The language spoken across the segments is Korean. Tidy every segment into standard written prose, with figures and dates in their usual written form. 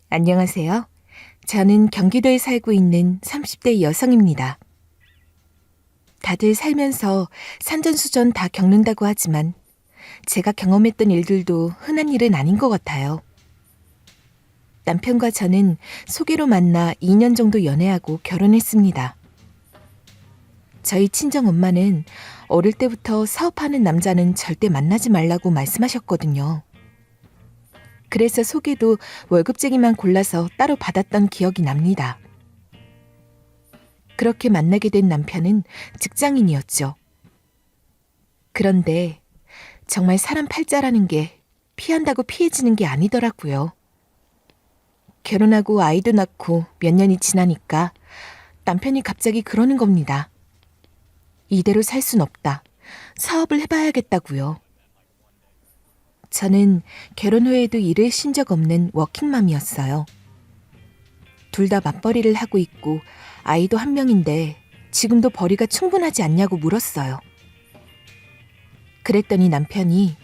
안녕하세요. 저는 경기도에 살고 있는 30대 여성입니다. 다들 살면서 산전수전 다 겪는다고 하지만 제가 경험했던 일들도 흔한 일은 아닌 것 같아요. 남편과 저는 소개로 만나 2년 정도 연애하고 결혼했습니다. 저희 친정엄마는 어릴 때부터 사업하는 남자는 절대 만나지 말라고 말씀하셨거든요. 그래서 소개도 월급쟁이만 골라서 따로 받았던 기억이 납니다. 그렇게 만나게 된 남편은 직장인이었죠. 그런데 정말 사람 팔자라는 게 피한다고 피해지는 게 아니더라고요. 결혼하고 아이도 낳고 몇 년이 지나니까 남편이 갑자기 그러는 겁니다. 이대로 살 순 없다. 사업을 해봐야겠다고요. 저는 결혼 후에도 일을 쉰 적 없는 워킹맘이었어요. 둘 다 맞벌이를 하고 있고 아이도 한 명인데 지금도 벌이가 충분하지 않냐고 물었어요. 그랬더니 남편이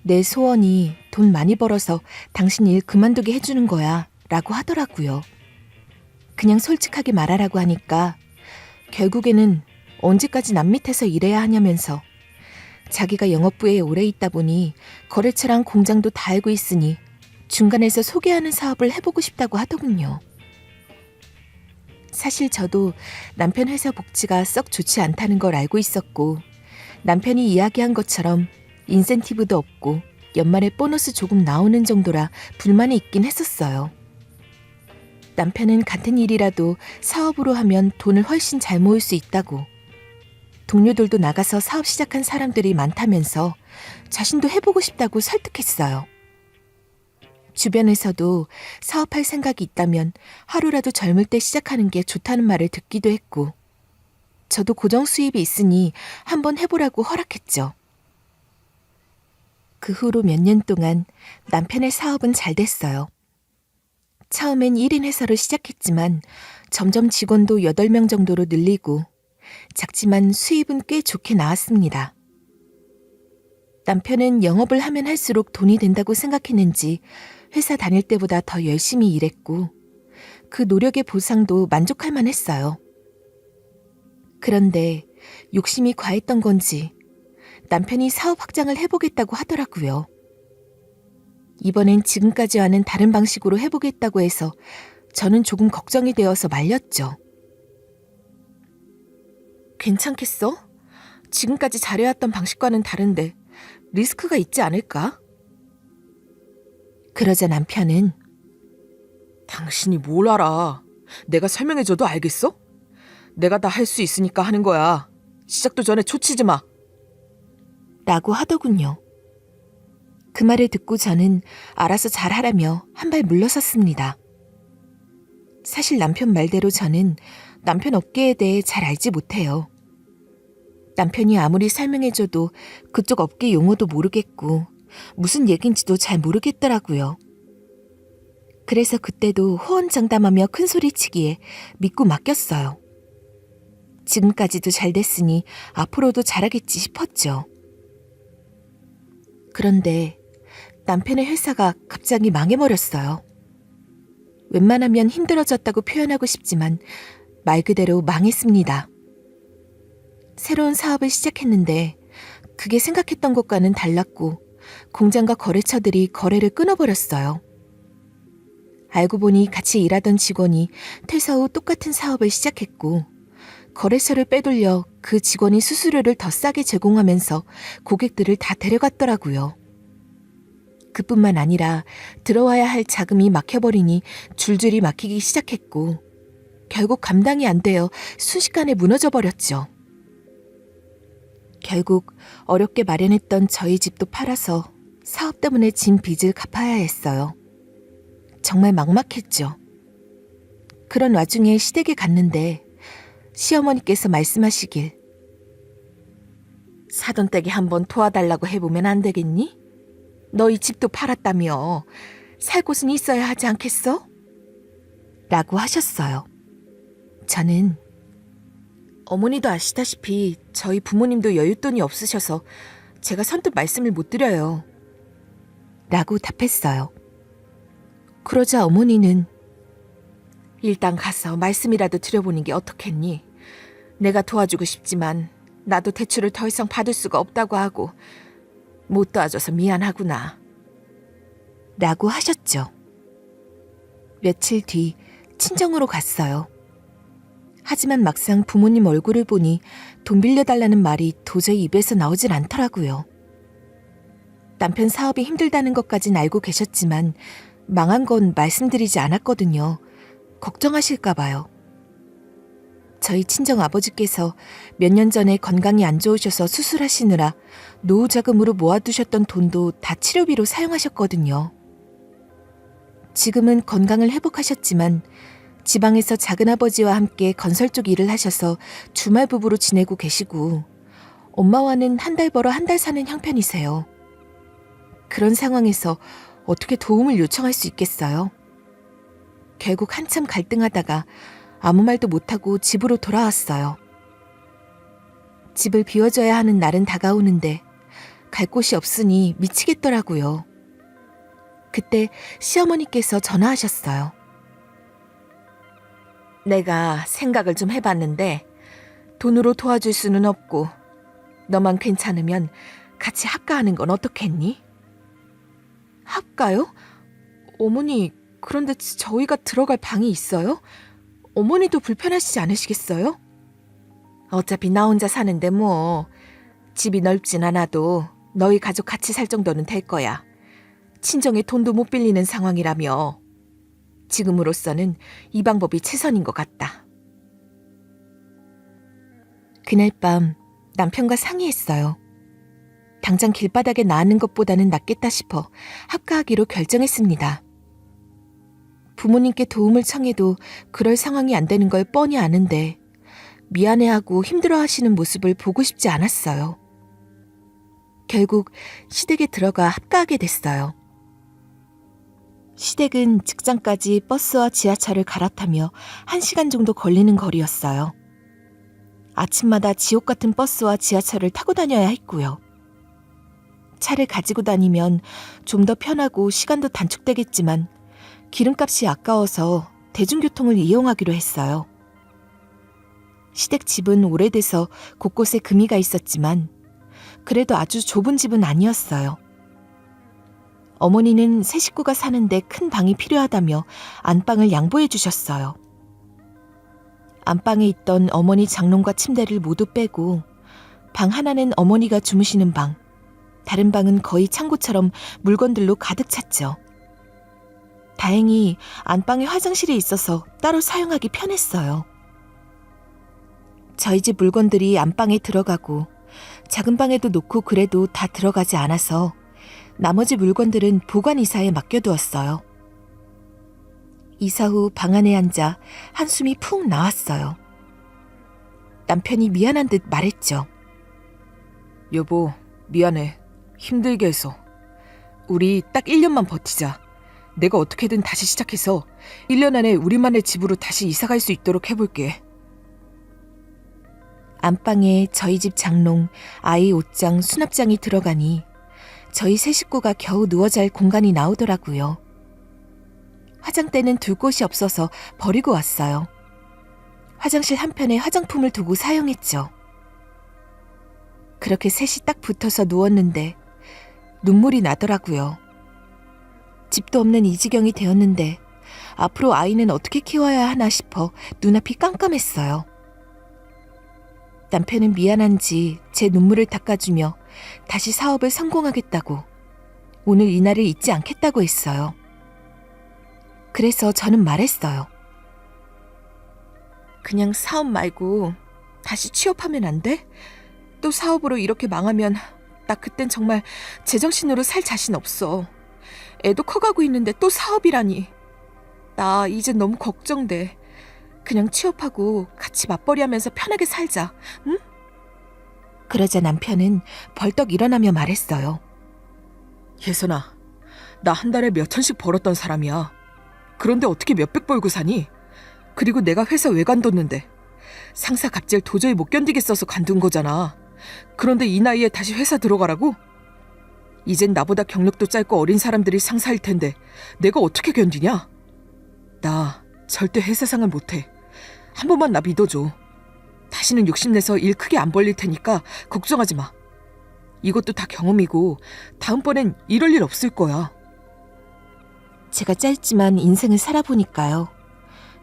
내 소원이 돈 많이 벌어서 당신 일 그만두게 해주는 거야 라고 하더라고요. 그냥 솔직하게 말하라고 하니까 결국에는 언제까지 남 밑에서 일해야 하냐면서 자기가 영업부에 오래 있다 보니 거래처랑 공장도 다 알고 있으니 중간에서 소개하는 사업을 해보고 싶다고 하더군요. 사실 저도 남편 회사 복지가 썩 좋지 않다는 걸 알고 있었고 남편이 이야기한 것처럼 인센티브도 없고 연말에 보너스 조금 나오는 정도라 불만이 있긴 했었어요. 남편은 같은 일이라도 사업으로 하면 돈을 훨씬 잘 모을 수 있다고 동료들도 나가서 사업 시작한 사람들이 많다면서 자신도 해보고 싶다고 설득했어요. 주변에서도 사업할 생각이 있다면 하루라도 젊을 때 시작하는 게 좋다는 말을 듣기도 했고 저도 고정 수입이 있으니 한번 해보라고 허락했죠. 그 후로 몇 년 동안 남편의 사업은 잘 됐어요. 처음엔 1인 회사로 시작했지만 점점 직원도 8명 정도로 늘리고 작지만 수입은 꽤 좋게 나왔습니다. 남편은 영업을 하면 할수록 돈이 된다고 생각했는지 회사 다닐 때보다 더 열심히 일했고 그 노력의 보상도 만족할 만했어요. 그런데 욕심이 과했던 건지 남편이 사업 확장을 해보겠다고 하더라고요. 이번엔 지금까지와는 다른 방식으로 해보겠다고 해서 저는 조금 걱정이 되어서 말렸죠. 괜찮겠어? 지금까지 잘해왔던 방식과는 다른데 리스크가 있지 않을까? 그러자 남편은 당신이 뭘 알아? 내가 설명해줘도 알겠어? 내가 다 할 수 있으니까 하는 거야. 시작도 전에 초치지 마. 라고 하더군요. 그 말을 듣고 저는 알아서 잘하라며 한 발 물러섰습니다. 사실 남편 말대로 저는 남편 업계에 대해 잘 알지 못해요. 남편이 아무리 설명해줘도 그쪽 업계 용어도 모르겠고 무슨 얘긴지도 잘 모르겠더라고요. 그래서 그때도 호언장담하며 큰소리치기에 믿고 맡겼어요. 지금까지도 잘 됐으니 앞으로도 잘하겠지 싶었죠. 그런데 남편의 회사가 갑자기 망해버렸어요. 웬만하면 힘들어졌다고 표현하고 싶지만 말 그대로 망했습니다. 새로운 사업을 시작했는데 그게 생각했던 것과는 달랐고 공장과 거래처들이 거래를 끊어버렸어요. 알고 보니 같이 일하던 직원이 퇴사 후 똑같은 사업을 시작했고 거래처를 빼돌려 그 직원이 수수료를 더 싸게 제공하면서 고객들을 다 데려갔더라고요. 그뿐만 아니라 들어와야 할 자금이 막혀버리니 줄줄이 막히기 시작했고 결국 감당이 안 되어 순식간에 무너져 버렸죠. 결국 어렵게 마련했던 저희 집도 팔아서 사업 때문에 진 빚을 갚아야 했어요. 정말 막막했죠. 그런 와중에 시댁에 갔는데 시어머니께서 말씀하시길 사돈 댁에 한번 도와달라고 해보면 안 되겠니? 너 이 집도 팔았다며 살 곳은 있어야 하지 않겠어? 라고 하셨어요. 저는 어머니도 아시다시피 저희 부모님도 여윳돈이 없으셔서 제가 선뜻 말씀을 못 드려요. 라고 답했어요. 그러자 어머니는 일단 가서 말씀이라도 드려보는 게 어떻겠니? 내가 도와주고 싶지만 나도 대출을 더 이상 받을 수가 없다고 하고 못 도와줘서 미안하구나. 라고 하셨죠. 며칠 뒤 친정으로 갔어요. 하지만 막상 부모님 얼굴을 보니 돈 빌려달라는 말이 도저히 입에서 나오질 않더라고요. 남편 사업이 힘들다는 것까진 알고 계셨지만 망한 건 말씀드리지 않았거든요. 걱정하실까 봐요. 저희 친정 아버지께서 몇 년 전에 건강이 안 좋으셔서 수술하시느라 노후 자금으로 모아두셨던 돈도 다 치료비로 사용하셨거든요. 지금은 건강을 회복하셨지만 지방에서 작은아버지와 함께 건설 쪽 일을 하셔서 주말 부부로 지내고 계시고 엄마와는 한 달 벌어 한 달 사는 형편이세요. 그런 상황에서 어떻게 도움을 요청할 수 있겠어요? 결국 한참 갈등하다가 아무 말도 못하고 집으로 돌아왔어요. 집을 비워줘야 하는 날은 다가오는데 갈 곳이 없으니 미치겠더라고요. 그때 시어머니께서 전화하셨어요. 내가 생각을 좀 해봤는데 돈으로 도와줄 수는 없고 너만 괜찮으면 같이 합가하는 건 어떻겠니? 합가요? 어머니, 그런데 저희가 들어갈 방이 있어요? 어머니도 불편하시지 않으시겠어요? 어차피 나 혼자 사는데 뭐 집이 넓진 않아도 너희 가족 같이 살 정도는 될 거야. 친정에 돈도 못 빌리는 상황이라며 지금으로서는 이 방법이 최선인 것 같다. 그날 밤 남편과 상의했어요. 당장 길바닥에 나앉는 것보다는 낫겠다 싶어 합가하기로 결정했습니다. 부모님께 도움을 청해도 그럴 상황이 안 되는 걸 뻔히 아는데 미안해하고 힘들어하시는 모습을 보고 싶지 않았어요. 결국 시댁에 들어가 합가하게 됐어요. 시댁은 직장까지 버스와 지하철을 갈아타며 1시간 정도 걸리는 거리였어요. 아침마다 지옥 같은 버스와 지하철을 타고 다녀야 했고요. 차를 가지고 다니면 좀 더 편하고 시간도 단축되겠지만 기름값이 아까워서 대중교통을 이용하기로 했어요. 시댁 집은 오래돼서 곳곳에 금이가 있었지만 그래도 아주 좁은 집은 아니었어요. 어머니는 세 식구가 사는데 큰 방이 필요하다며 안방을 양보해 주셨어요. 안방에 있던 어머니 장롱과 침대를 모두 빼고 방 하나는 어머니가 주무시는 방, 다른 방은 거의 창고처럼 물건들로 가득 찼죠. 다행히 안방에 화장실이 있어서 따로 사용하기 편했어요. 저희 집 물건들이 안방에 들어가고 작은 방에도 놓고 그래도 다 들어가지 않아서 나머지 물건들은 보관이사에 맡겨두었어요. 이사 후 방 안에 앉아 한숨이 푹 나왔어요. 남편이 미안한 듯 말했죠. 여보, 미안해. 힘들게 해서. 우리 딱 1년만 버티자. 내가 어떻게든 다시 시작해서 1년 안에 우리만의 집으로 다시 이사갈 수 있도록 해볼게. 안방에 저희 집 장롱, 아이 옷장, 수납장이 들어가니 저희 세 식구가 겨우 누워 잘 공간이 나오더라고요. 화장대는 둘 곳이 없어서 버리고 왔어요. 화장실 한편에 화장품을 두고 사용했죠. 그렇게 셋이 딱 붙어서 누웠는데 눈물이 나더라고요. 집도 없는 이 지경이 되었는데 앞으로 아이는 어떻게 키워야 하나 싶어 눈앞이 깜깜했어요. 남편은 미안한지 제 눈물을 닦아주며 다시 사업을 성공하겠다고, 오늘 이날을 잊지 않겠다고 했어요. 그래서 저는 말했어요. 그냥 사업 말고 다시 취업하면 안 돼? 또 사업으로 이렇게 망하면 나 그땐 정말 제정신으로 살 자신 없어. 애도 커가고 있는데 또 사업이라니. 나 이제 너무 걱정돼. 그냥 취업하고 같이 맞벌이하면서 편하게 살자, 응? 그러자 남편은 벌떡 일어나며 말했어요. 예선아, 나 한 달에 몇 천씩 벌었던 사람이야. 그런데 어떻게 몇백 벌고 사니? 그리고 내가 회사 왜 관뒀는데? 상사 갑질 도저히 못 견디겠어서 관둔 거잖아. 그런데 이 나이에 다시 회사 들어가라고? 이젠 나보다 경력도 짧고 어린 사람들이 상사일 텐데 내가 어떻게 견디냐? 나 절대 회사 생활 못해. 한 번만 나 믿어줘. 다시는 욕심내서 일 크게 안 벌릴 테니까 걱정하지 마. 이것도 다 경험이고 다음번엔 이럴 일 없을 거야. 제가 짧지만 인생을 살아보니까요.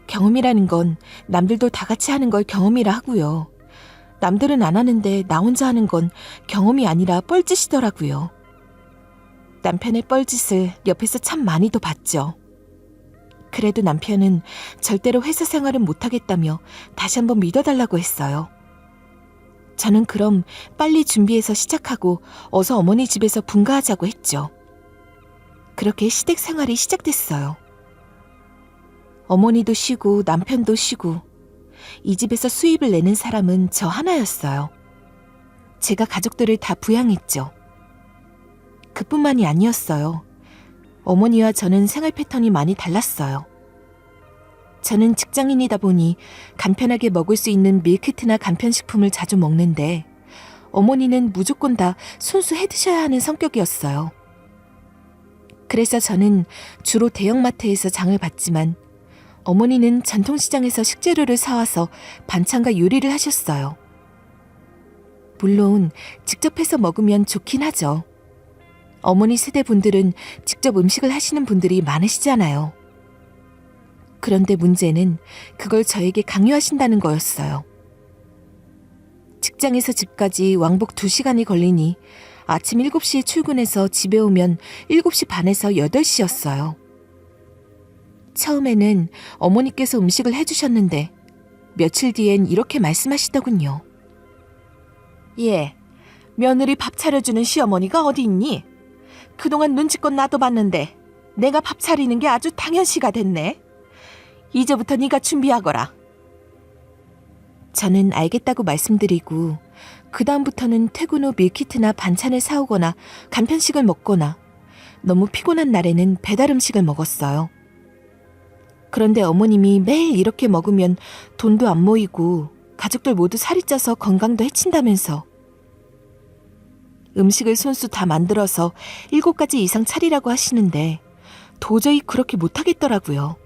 경험이라는 건 남들도 다 같이 하는 걸 경험이라 하고요. 남들은 안 하는데 나 혼자 하는 건 경험이 아니라 뻘짓이더라고요. 남편의 뻘짓을 옆에서 참 많이도 봤죠. 그래도 남편은 절대로 회사 생활은 못하겠다며 다시 한번 믿어달라고 했어요. 저는 그럼 빨리 준비해서 시작하고 어서 어머니 집에서 분가하자고 했죠. 그렇게 시댁 생활이 시작됐어요. 어머니도 쉬고 남편도 쉬고 이 집에서 수입을 내는 사람은 저 하나였어요. 제가 가족들을 다 부양했죠. 그뿐만이 아니었어요. 어머니와 저는 생활 패턴이 많이 달랐어요. 저는 직장인이다 보니 간편하게 먹을 수 있는 밀키트나 간편식품을 자주 먹는데 어머니는 무조건 다 손수 해 드셔야 하는 성격이었어요. 그래서 저는 주로 대형마트에서 장을 봤지만 어머니는 전통시장에서 식재료를 사와서 반찬과 요리를 하셨어요. 물론 직접 해서 먹으면 좋긴 하죠. 어머니 세대 분들은 직접 음식을 하시는 분들이 많으시잖아요. 그런데 문제는 그걸 저에게 강요하신다는 거였어요. 직장에서 집까지 왕복 2시간이 걸리니 아침 7시에 출근해서 집에 오면 7시 반에서 8시였어요. 처음에는 어머니께서 음식을 해주셨는데 며칠 뒤엔 이렇게 말씀하시더군요. 예, 며느리 밥 차려주는 시어머니가 어디 있니? 그동안 눈치껏 나도 봤는데 내가 밥 차리는 게 아주 당연시가 됐네. 이제부터 네가 준비하거라. 저는 알겠다고 말씀드리고 그 다음부터는 퇴근 후 밀키트나 반찬을 사오거나 간편식을 먹거나 너무 피곤한 날에는 배달 음식을 먹었어요. 그런데 어머님이 매일 이렇게 먹으면 돈도 안 모이고 가족들 모두 살이 쪄서 건강도 해친다면서 음식을 손수 다 만들어서 7가지 이상 차리라고 하시는데 도저히 그렇게 못하겠더라고요.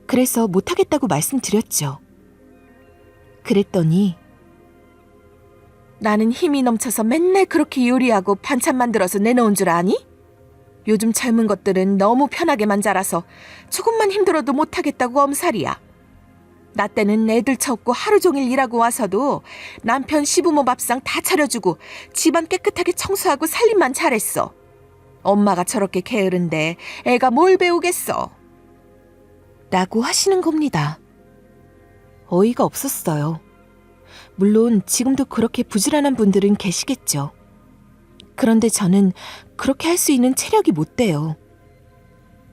그래서 못하겠다고 말씀드렸죠. 그랬더니 나는 힘이 넘쳐서 맨날 그렇게 요리하고 반찬 만들어서 내놓은 줄 아니? 요즘 젊은 것들은 너무 편하게만 자라서 조금만 힘들어도 못하겠다고 엄살이야. 나 때는 애들 쳐업고 하루 종일 일하고 와서도 남편 시부모 밥상 다 차려주고 집안 깨끗하게 청소하고 살림만 잘했어. 엄마가 저렇게 게으른데 애가 뭘 배우겠어? 라고 하시는 겁니다. 어이가 없었어요. 물론 지금도 그렇게 부지런한 분들은 계시겠죠. 그런데 저는 그렇게 할 수 있는 체력이 못 돼요.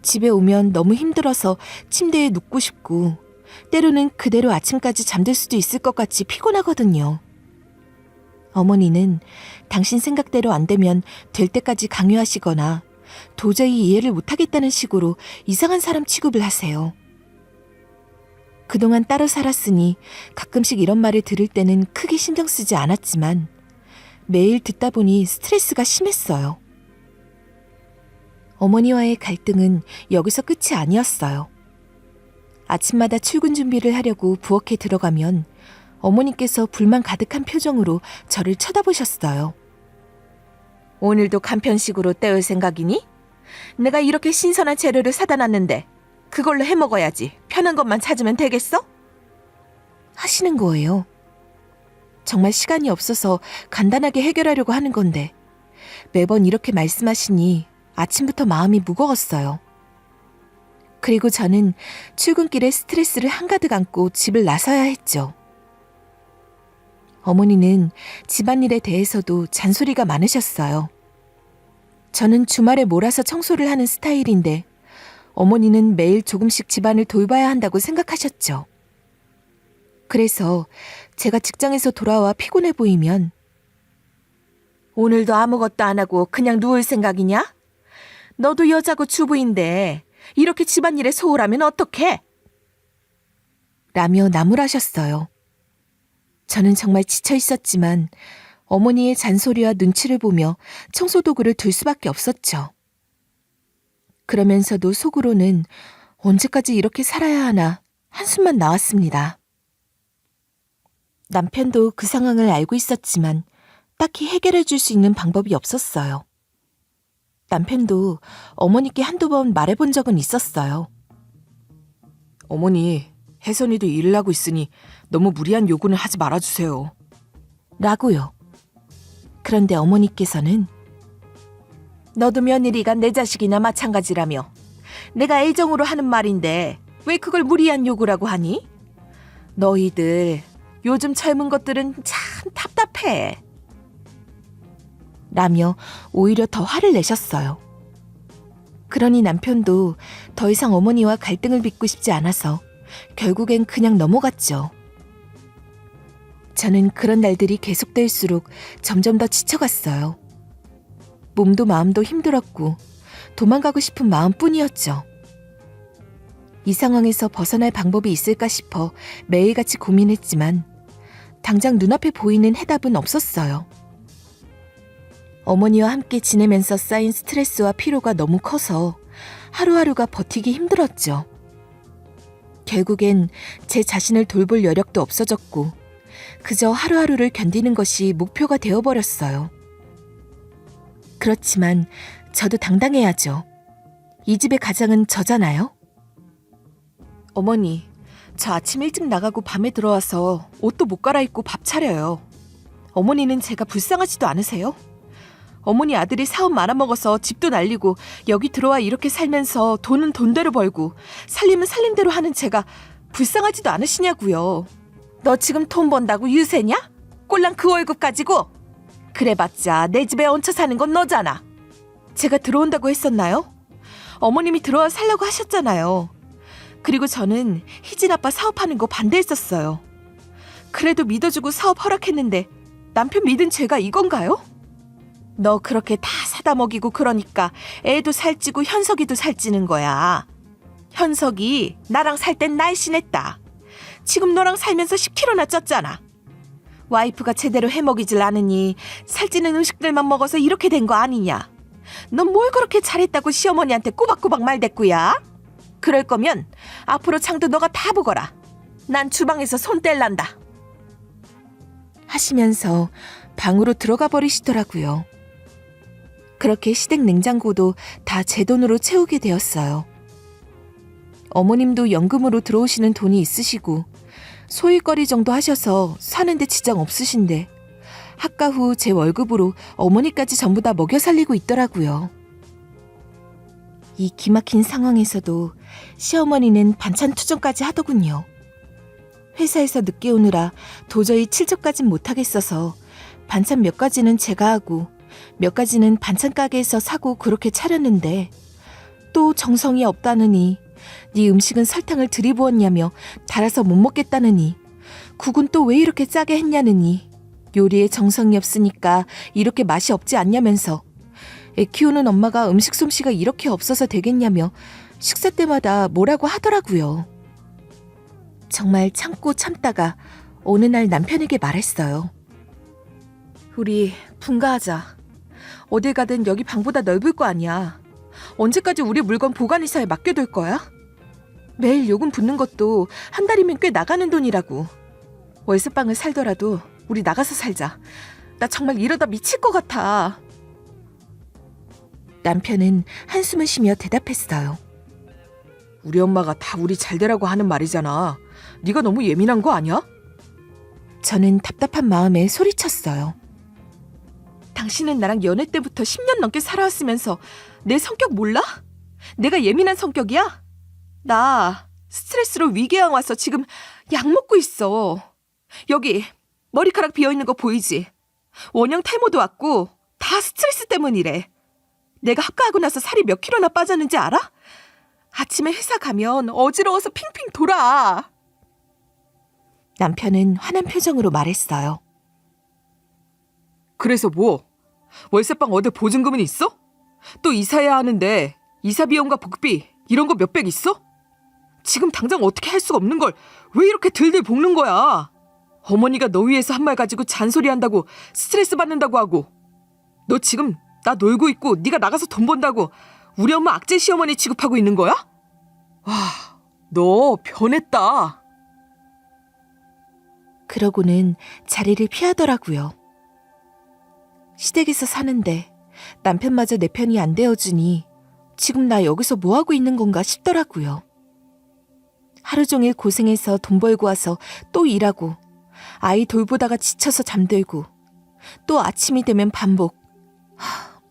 집에 오면 너무 힘들어서 침대에 눕고 싶고 때로는 그대로 아침까지 잠들 수도 있을 것 같이 피곤하거든요. 어머니는 당신 생각대로 안 되면 될 때까지 강요하시거나 도저히 이해를 못하겠다는 식으로 이상한 사람 취급을 하세요. 그동안 따로 살았으니 가끔씩 이런 말을 들을 때는 크게 신경 쓰지 않았지만 매일 듣다 보니 스트레스가 심했어요. 어머니와의 갈등은 여기서 끝이 아니었어요. 아침마다 출근 준비를 하려고 부엌에 들어가면 어머니께서 불만 가득한 표정으로 저를 쳐다보셨어요. 오늘도 간편식으로 때울 생각이니? 내가 이렇게 신선한 재료를 사다 놨는데 그걸로 해 먹어야지. 편한 것만 찾으면 되겠어? 하시는 거예요. 정말 시간이 없어서 간단하게 해결하려고 하는 건데 매번 이렇게 말씀하시니 아침부터 마음이 무거웠어요. 그리고 저는 출근길에 스트레스를 한가득 안고 집을 나서야 했죠. 어머니는 집안일에 대해서도 잔소리가 많으셨어요. 저는 주말에 몰아서 청소를 하는 스타일인데 어머니는 매일 조금씩 집안을 돌봐야 한다고 생각하셨죠. 그래서 제가 직장에서 돌아와 피곤해 보이면 오늘도 아무것도 안 하고 그냥 누울 생각이냐? 너도 여자고 주부인데 이렇게 집안일에 소홀하면 어떡해? 라며 나무라셨어요. 저는 정말 지쳐 있었지만 어머니의 잔소리와 눈치를 보며 청소도구를 둘 수밖에 없었죠. 그러면서도 속으로는 언제까지 이렇게 살아야 하나 한숨만 나왔습니다. 남편도 그 상황을 알고 있었지만 딱히 해결해 줄 수 있는 방법이 없었어요. 남편도 어머니께 한두 번 말해본 적은 있었어요. 어머니, 혜선이도 일을 하고 있으니 너무 무리한 요구는 하지 말아주세요. 라고요. 그런데 어머니께서는 너도 며느리가 내 자식이나 마찬가지라며 내가 애정으로 하는 말인데 왜 그걸 무리한 요구라고 하니? 너희들 요즘 젊은 것들은 참 답답해. 라며 오히려 더 화를 내셨어요. 그러니 남편도 더 이상 어머니와 갈등을 빚고 싶지 않아서 결국엔 그냥 넘어갔죠. 저는 그런 날들이 계속될수록 점점 더 지쳐갔어요. 몸도 마음도 힘들었고 도망가고 싶은 마음뿐이었죠. 이 상황에서 벗어날 방법이 있을까 싶어 매일같이 고민했지만 당장 눈앞에 보이는 해답은 없었어요. 어머니와 함께 지내면서 쌓인 스트레스와 피로가 너무 커서 하루하루가 버티기 힘들었죠. 결국엔 제 자신을 돌볼 여력도 없어졌고 그저 하루하루를 견디는 것이 목표가 되어버렸어요. 그렇지만 저도 당당해야죠. 이 집의 가장은 저잖아요. 어머니, 저 아침 일찍 나가고 밤에 들어와서 옷도 못 갈아입고 밥 차려요. 어머니는 제가 불쌍하지도 않으세요? 어머니 아들이 사업 말아먹어서 집도 날리고 여기 들어와 이렇게 살면서 돈은 돈대로 벌고 살림은 살림대로 하는 제가 불쌍하지도 않으시냐고요. 너 지금 돈 번다고 유세냐? 꼴랑 그 월급 가지고? 그래봤자 내 집에 얹혀 사는 건 너잖아. 제가 들어온다고 했었나요? 어머님이 들어와 살려고 하셨잖아요. 그리고 저는 희진 아빠 사업하는 거 반대했었어요. 그래도 믿어주고 사업 허락했는데 남편 믿은 죄가 이건가요? 너 그렇게 다 사다 먹이고 그러니까 애도 살찌고 현석이도 살찌는 거야. 현석이 나랑 살 땐 날씬했다. 지금 너랑 살면서 10kg나 쪘잖아. 와이프가 제대로 해먹이질 않으니 살찌는 음식들만 먹어서 이렇게 된 거 아니냐. 넌 뭘 그렇게 잘했다고 시어머니한테 꼬박꼬박 말댔구야. 그럴 거면 앞으로 장도 너가 다 보거라. 난 주방에서 손 뗄란다. 하시면서 방으로 들어가 버리시더라고요. 그렇게 시댁 냉장고도 다 제 돈으로 채우게 되었어요. 어머님도 연금으로 들어오시는 돈이 있으시고 소일거리 정도 하셔서 사는데 지장 없으신데 학가 후 제 월급으로 어머니까지 전부 다 먹여 살리고 있더라고요. 이 기막힌 상황에서도 시어머니는 반찬 투정까지 하더군요. 회사에서 늦게 오느라 도저히 칠적까진 못하겠어서 반찬 몇 가지는 제가 하고 몇 가지는 반찬 가게에서 사고 그렇게 차렸는데 또 정성이 없다느니 네 음식은 설탕을 들이부었냐며 달아서 못 먹겠다느니 국은 또 왜 이렇게 짜게 했냐느니 요리에 정성이 없으니까 이렇게 맛이 없지 않냐면서 애 키우는 엄마가 음식 솜씨가 이렇게 없어서 되겠냐며 식사 때마다 뭐라고 하더라고요. 정말 참고 참다가 어느 날 남편에게 말했어요. 우리 분가하자. 어딜 가든 여기 방보다 넓을 거 아니야. 언제까지 우리 물건 보관이사에 맡겨둘 거야? 매일 요금 붙는 것도 한 달이면 꽤 나가는 돈이라고. 월세방을 살더라도 우리 나가서 살자. 나 정말 이러다 미칠 것 같아. 남편은 한숨을 쉬며 대답했어요. 우리 엄마가 다 우리 잘되라고 하는 말이잖아. 네가 너무 예민한 거 아니야? 저는 답답한 마음에 소리쳤어요. 당신은 나랑 연애 때부터 10년 넘게 살아왔으면서 내 성격 몰라? 내가 예민한 성격이야? 나 스트레스로 위궤양 와서 지금 약 먹고 있어. 여기 머리카락 비어있는 거 보이지? 원형 탈모도 왔고 다 스트레스 때문이래. 내가 합가하고 나서 살이 몇 킬로나 빠졌는지 알아? 아침에 회사 가면 어지러워서 핑핑 돌아. 남편은 화난 표정으로 말했어요. 그래서 뭐? 월세방 어디 보증금은 있어? 또 이사해야 하는데 이사 비용과 복비 이런 거 몇백 있어? 지금 당장 어떻게 할 수가 없는 걸 왜 이렇게 들들 볶는 거야? 어머니가 너 위해서 한 말 가지고 잔소리한다고 스트레스 받는다고 하고 너 지금 나 놀고 있고 네가 나가서 돈 번다고 우리 엄마 악재 시어머니 취급하고 있는 거야? 와, 너 변했다. 그러고는 자리를 피하더라고요. 시댁에서 사는데 남편마저 내 편이 안 되어주니 지금 나 여기서 뭐 하고 있는 건가 싶더라고요. 하루 종일 고생해서 돈 벌고 와서 또 일하고 아이 돌보다가 지쳐서 잠들고 또 아침이 되면 반복.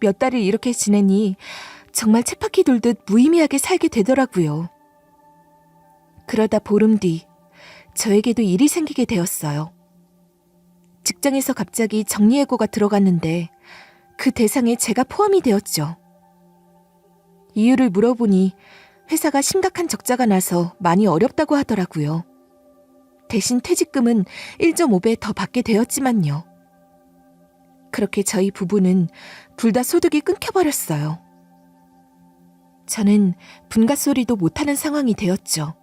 몇 달을 이렇게 지내니 정말 쳇바퀴 돌듯 무의미하게 살게 되더라고요. 그러다 보름 뒤 저에게도 일이 생기게 되었어요. 직장에서 갑자기 정리해고가 들어갔는데 그 대상에 제가 포함이 되었죠. 이유를 물어보니 회사가 심각한 적자가 나서 많이 어렵다고 하더라고요. 대신 퇴직금은 1.5배 더 받게 되었지만요. 그렇게 저희 부부는 둘 다 소득이 끊겨버렸어요. 저는 분갓소리도 못하는 상황이 되었죠.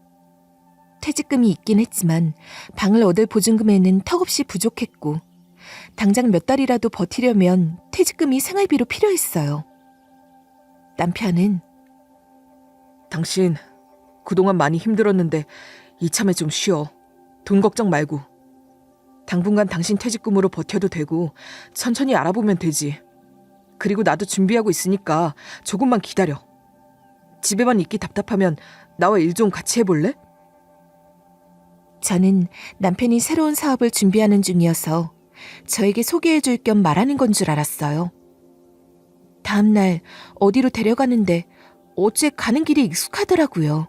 퇴직금이 있긴 했지만 방을 얻을 보증금에는 턱없이 부족했고 당장 몇 달이라도 버티려면 퇴직금이 생활비로 필요했어요. 남편은 당신 그동안 많이 힘들었는데 이참에 좀 쉬어. 돈 걱정 말고. 당분간 당신 퇴직금으로 버텨도 되고 천천히 알아보면 되지. 그리고 나도 준비하고 있으니까 조금만 기다려. 집에만 있기 답답하면 나와 일 좀 같이 해볼래? 저는 남편이 새로운 사업을 준비하는 중이어서 저에게 소개해줄 겸 말하는 건 줄 알았어요. 다음날 어디로 데려가는데 어째 가는 길이 익숙하더라고요.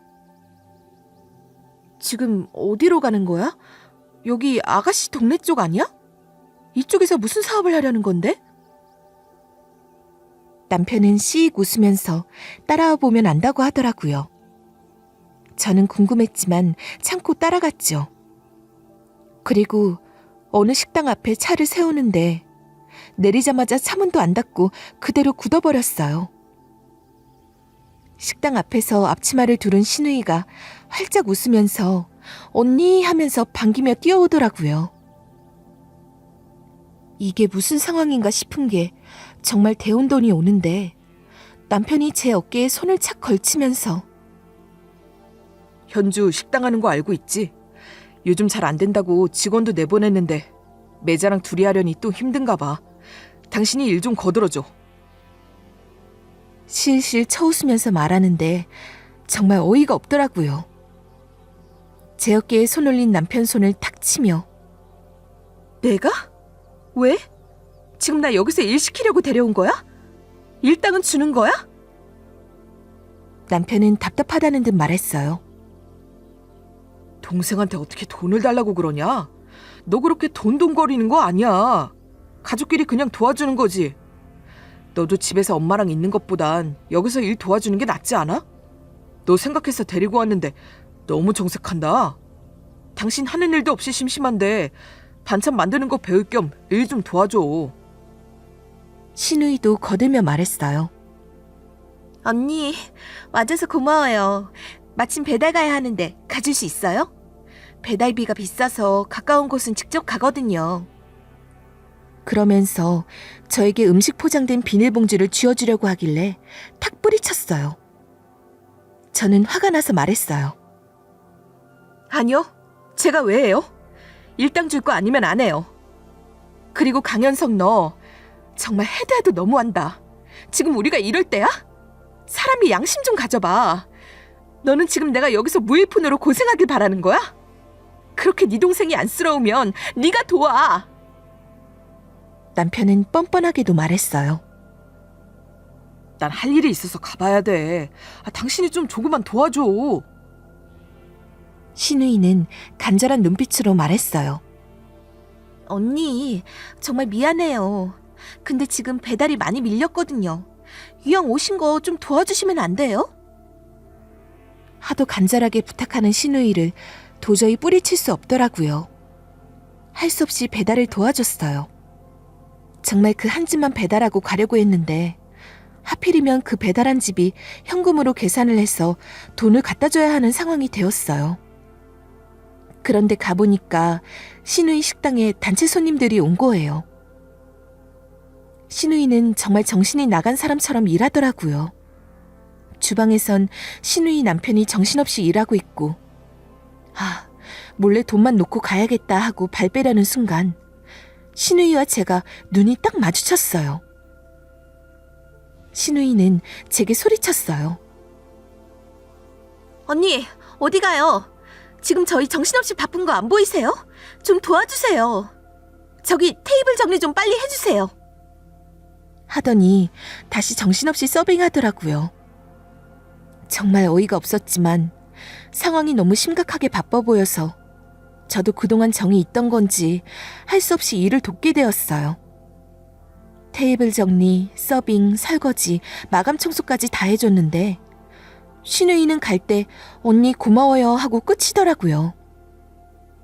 지금 어디로 가는 거야? 여기 아가씨 동네 쪽 아니야? 이쪽에서 무슨 사업을 하려는 건데? 남편은 씩 웃으면서 따라와 보면 안다고 하더라고요. 저는 궁금했지만 참고 따라갔죠. 그리고 어느 식당 앞에 차를 세우는데 내리자마자 차문도 안 닫고 그대로 굳어버렸어요. 식당 앞에서 앞치마를 두른 시누이가 활짝 웃으면서 언니 하면서 반기며 뛰어오더라고요. 이게 무슨 상황인가 싶은 게 정말 대혼돈이 오는데 남편이 제 어깨에 손을 착 걸치면서 현주 식당 하는 거 알고 있지? 요즘 잘 안 된다고 직원도 내보냈는데 매자랑 둘이 하려니 또 힘든가 봐. 당신이 일 좀 거들어줘. 실실 쳐웃으면서 말하는데 정말 어이가 없더라고요. 제 어깨에 손 올린 남편 손을 탁 치며 내가? 왜? 지금 나 여기서 일 시키려고 데려온 거야? 일당은 주는 거야? 남편은 답답하다는 듯 말했어요. 동생한테 어떻게 돈을 달라고 그러냐? 너 그렇게 돈돈거리는 거 아니야. 가족끼리 그냥 도와주는 거지. 너도 집에서 엄마랑 있는 것보단 여기서 일 도와주는 게 낫지 않아? 너 생각해서 데리고 왔는데 너무 정색한다. 당신 하는 일도 없이 심심한데 반찬 만드는 거 배울 겸 일 좀 도와줘. 시누이도 거들며 말했어요. 언니, 와줘서 고마워요. 마침 배달 가야 하는데 가줄 수 있어요? 배달비가 비싸서 가까운 곳은 직접 가거든요. 그러면서 저에게 음식 포장된 비닐봉지를 쥐어주려고 하길래 탁 뿌리쳤어요. 저는 화가 나서 말했어요. 아니요. 제가 왜 해요? 일당 줄 거 아니면 안 해요. 그리고 강현석 너 정말 해도 해도 너무한다. 지금 우리가 이럴 때야? 사람이 양심 좀 가져봐. 너는 지금 내가 여기서 무일푼으로 고생하길 바라는 거야? 그렇게 네 동생이 안쓰러우면 네가 도와. 남편은 뻔뻔하게도 말했어요. 난 할 일이 있어서 가봐야 돼. 당신이 좀 조금만 도와줘. 시누이는 간절한 눈빛으로 말했어요. 언니, 정말 미안해요. 근데 지금 배달이 많이 밀렸거든요. 이왕 오신 거 좀 도와주시면 안 돼요? 하도 간절하게 부탁하는 시누이를 도저히 뿌리칠 수 없더라고요. 할 수 없이 배달을 도와줬어요. 정말 그 한 집만 배달하고 가려고 했는데 하필이면 그 배달한 집이 현금으로 계산을 해서 돈을 갖다 줘야 하는 상황이 되었어요. 그런데 가보니까 신우이 식당에 단체 손님들이 온 거예요. 신우이는 정말 정신이 나간 사람처럼 일하더라고요. 주방에선 신우이 남편이 정신없이 일하고 있고, 몰래 돈만 놓고 가야겠다 하고 발 빼려는 순간 신우이와 제가 눈이 딱 마주쳤어요. 신우이는 제게 소리쳤어요. 언니, 어디 가요? 지금 저희 정신없이 바쁜 거 안 보이세요? 좀 도와주세요. 저기 테이블 정리 좀 빨리 해주세요. 하더니 다시 정신없이 서빙하더라고요. 정말 어이가 없었지만 상황이 너무 심각하게 바빠 보여서 저도 그동안 정이 있던 건지 할 수 없이 일을 돕게 되었어요. 테이블 정리, 서빙, 설거지, 마감 청소까지 다 해줬는데 신우이는 갈 때 언니 고마워요 하고 끝이더라고요.